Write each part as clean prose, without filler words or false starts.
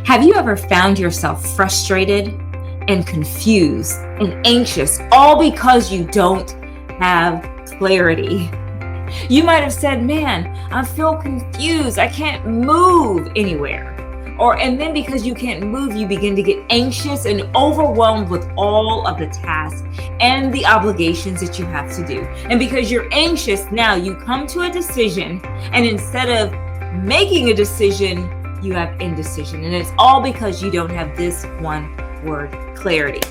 Have you ever found yourself frustrated and confused and anxious all because you don't have clarity? You might have said, man, I feel confused. I can't move anywhere. And then because you can't move, you begin to get anxious and overwhelmed with all of the tasks and the obligations that you have to do. And because you're anxious, now you come to a decision, and instead of making a decision, you have indecision. And it's all because you don't have this one word, clarity.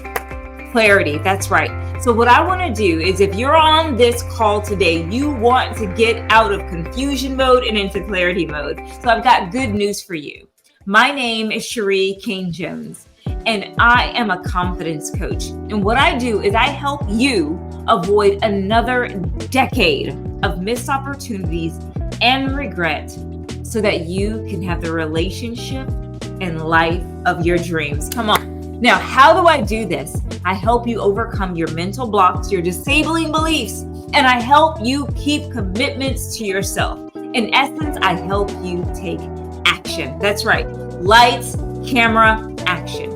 Clarity, that's right. So what I want to do is, if you're on this call today, you want to get out of confusion mode and into clarity mode. So I've got good news for you. My name is Cain-Jones, and I am a confidence coach. And what I do is I help you avoid another decade of missed opportunities and regret so that you can have the relationship and life of your dreams. Come on. Now, how do I do this? I help you overcome your mental blocks, your disabling beliefs, and I help you keep commitments to yourself. In essence, I help you take action. That's right. Lights, camera, action.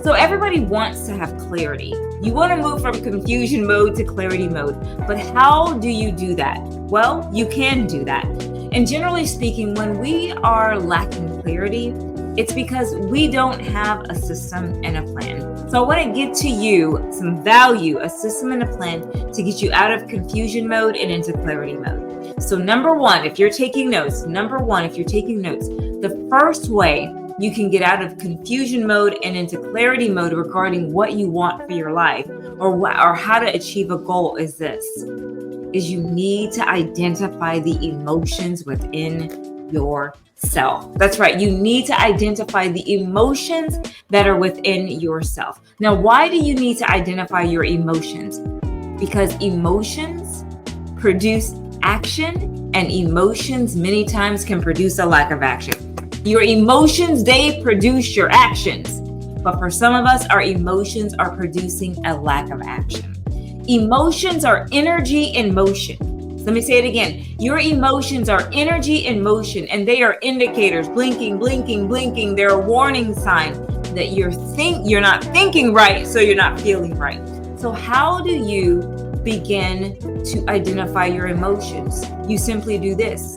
So everybody wants to have clarity. You want to move from confusion mode to clarity mode. But how do you do that? Well, you can do that. And generally speaking, when we are lacking clarity, it's because we don't have a system and a plan. So I want to give to you some value, a system and a plan to get you out of confusion mode and into clarity mode. So number one, if you're taking notes, the first way you can get out of confusion mode and into clarity mode regarding what you want for your life or how to achieve a goal is you need to identify the emotions within yourself. That's right. You need to identify the emotions that are within yourself. Now, why do you need to identify your emotions? Because emotions produce action, and emotions many times can produce a lack of action. Your emotions, they produce your actions. But for some of us, our emotions are producing a lack of action. Emotions are energy in motion. So let me say it again. Your emotions are energy in motion, and they are indicators, blinking, blinking, blinking. They're a warning sign that you're not thinking right, so you're not feeling right. So how do you begin to identify your emotions? You simply do this.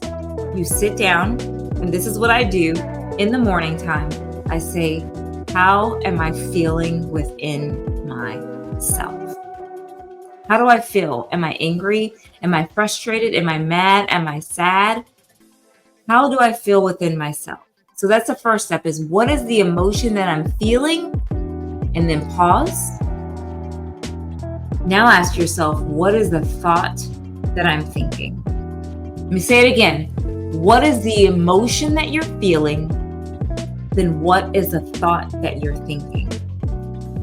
You sit down, and this is what I do in the morning time. I say, how am I feeling within myself? How do I feel? Am I angry? Am I frustrated? Am I mad? Am I sad? How do I feel within myself? So that's the first step, is what is the emotion that I'm feeling? And then pause. Now ask yourself, what is the thought that I'm thinking? Let me say it again. What is the emotion that you're feeling? Then what is the thought that you're thinking?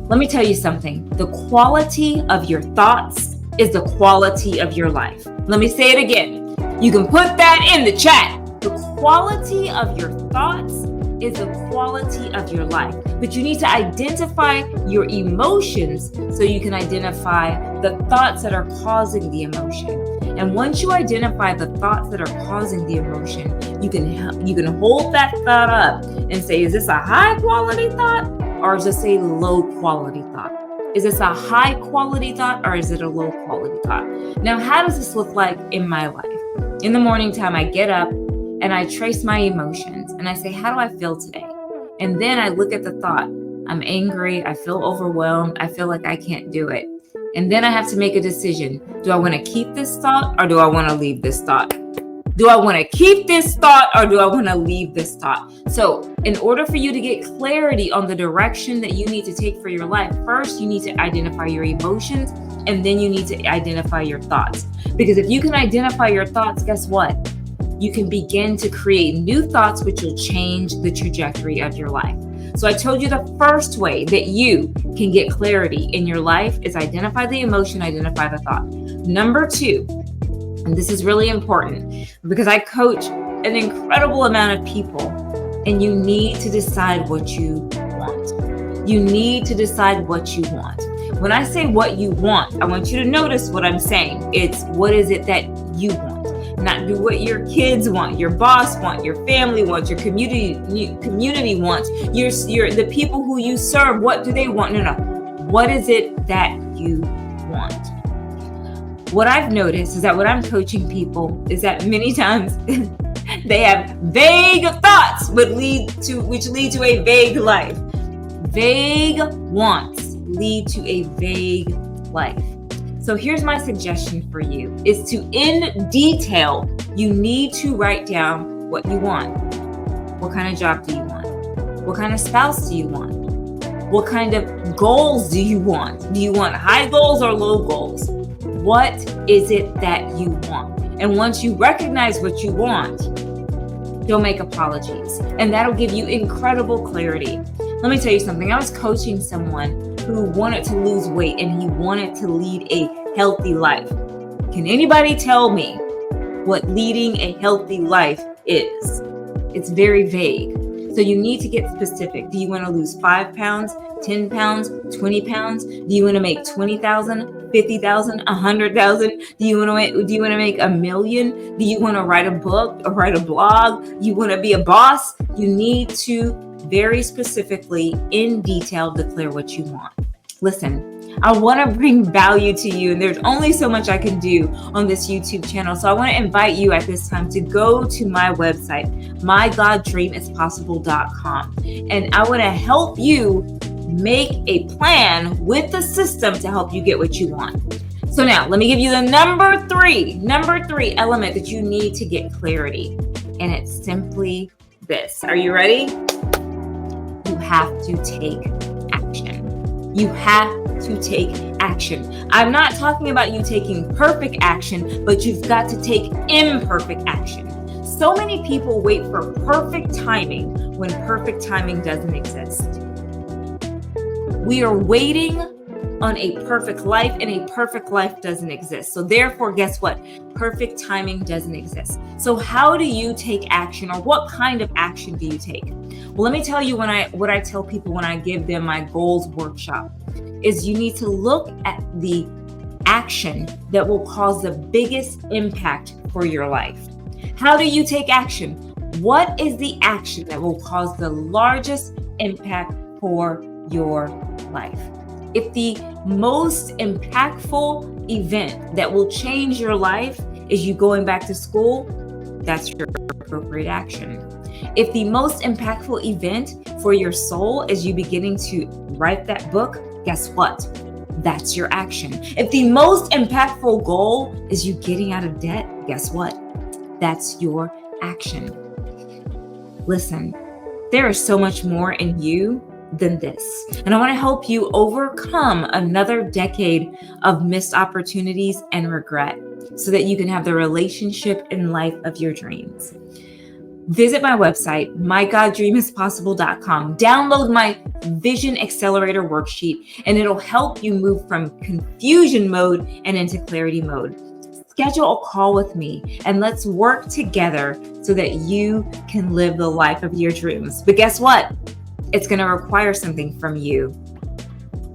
Let me tell you something. The quality of your thoughts is the quality of your life. Let me say it again. You can put that in the chat. The quality of your thoughts is the quality of your life. But you need to identify your emotions so you can identify the thoughts that are causing the emotion. And once you identify the thoughts that are causing the emotion, you can hold that thought up and say, is this a high quality thought or is this a low quality thought? Is this a high quality thought or is it a low quality thought? Now, how does this look like in my life? In the morning time, I get up and I trace my emotions and I say, how do I feel today? And then I look at the thought. I'm angry. I feel overwhelmed. I feel like I can't do it. And then I have to make a decision. Do I want to keep this thought or do I want to leave this thought? Do I want to keep this thought or do I want to leave this thought? So in order for you to get clarity on the direction that you need to take for your life, first you need to identify your emotions and then you need to identify your thoughts. Because if you can identify your thoughts, guess what? You can begin to create new thoughts which will change the trajectory of your life. So I told you the first way that you can get clarity in your life is identify the emotion, identify the thought. Number two, and this is really important because I coach an incredible amount of people, and you need to decide what you want. You need to decide what you want. When I say what you want, I want you to notice what I'm saying. It's what is it that you want. not do what your kids want, your boss wants, your family wants, your community wants, the people who you serve. What do they want? No. What is it that you want? What I've noticed is that when I'm coaching people is that many times they have vague thoughts which lead to a vague life. Vague wants lead to a vague life. So here's my suggestion for you is to, in detail, you need to write down what you want. What kind of job do you want? What kind of spouse do you want? What kind of goals do you want? Do you want high goals or low goals? What is it that you want? And once you recognize what you want, don't make apologies. And that'll give you incredible clarity. Let me tell you something. I was coaching someone who wanted to lose weight and he wanted to lead a healthy life. Can anybody tell me what leading a healthy life is? It's very vague. So you need to get specific. Do you want to lose 5 pounds, 10 pounds, 20 pounds? Do you want to make 20,000, 50,000, 100,000? Do you want to make $1 million? Do you want to write a book or write a blog? You want to be a boss? You need to very specifically, in detail, declare what you want. Listen, I want to bring value to you, and there's only so much I can do on this YouTube channel. So I want to invite you at this time to go to my website, mygoddreamispossible.com, and I want to help you make a plan with the system to help you get what you want. So now let me give you the number three element that you need to get clarity. And it's simply this. Are you ready? You have to take action. You have to take action. I'm not talking about you taking perfect action, but you've got to take imperfect action. So many people wait for perfect timing when perfect timing doesn't exist. We are waiting on a perfect life, and a perfect life doesn't exist. So therefore, guess what? Perfect timing doesn't exist. So how do you take action, or what kind of action do you take? Well, let me tell you what I tell people when I give them my goals workshop is you need to look at the action that will cause the biggest impact for your life. How do you take action? What is the action that will cause the largest impact for your life? If the most impactful event that will change your life is you going back to school, that's your appropriate action. If the most impactful event for your soul is you beginning to write that book, guess what? That's your action. If the most impactful goal is you getting out of debt, guess what? That's your action. Listen, there is so much more in you than this. And I want to help you overcome another decade of missed opportunities and regret so that you can have the relationship and life of your dreams. Visit my website, mygoddreamispossible.com. Download my Vision Accelerator worksheet, and it'll help you move from confusion mode and into clarity mode. Schedule a call with me, and let's work together so that you can live the life of your dreams. But guess what? It's going to require something from you.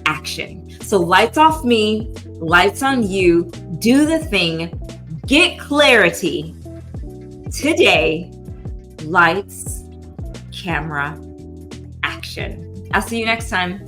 Action. So lights off me, lights on you. Do the thing. Get clarity today. Lights, camera, action. I'll see you next time.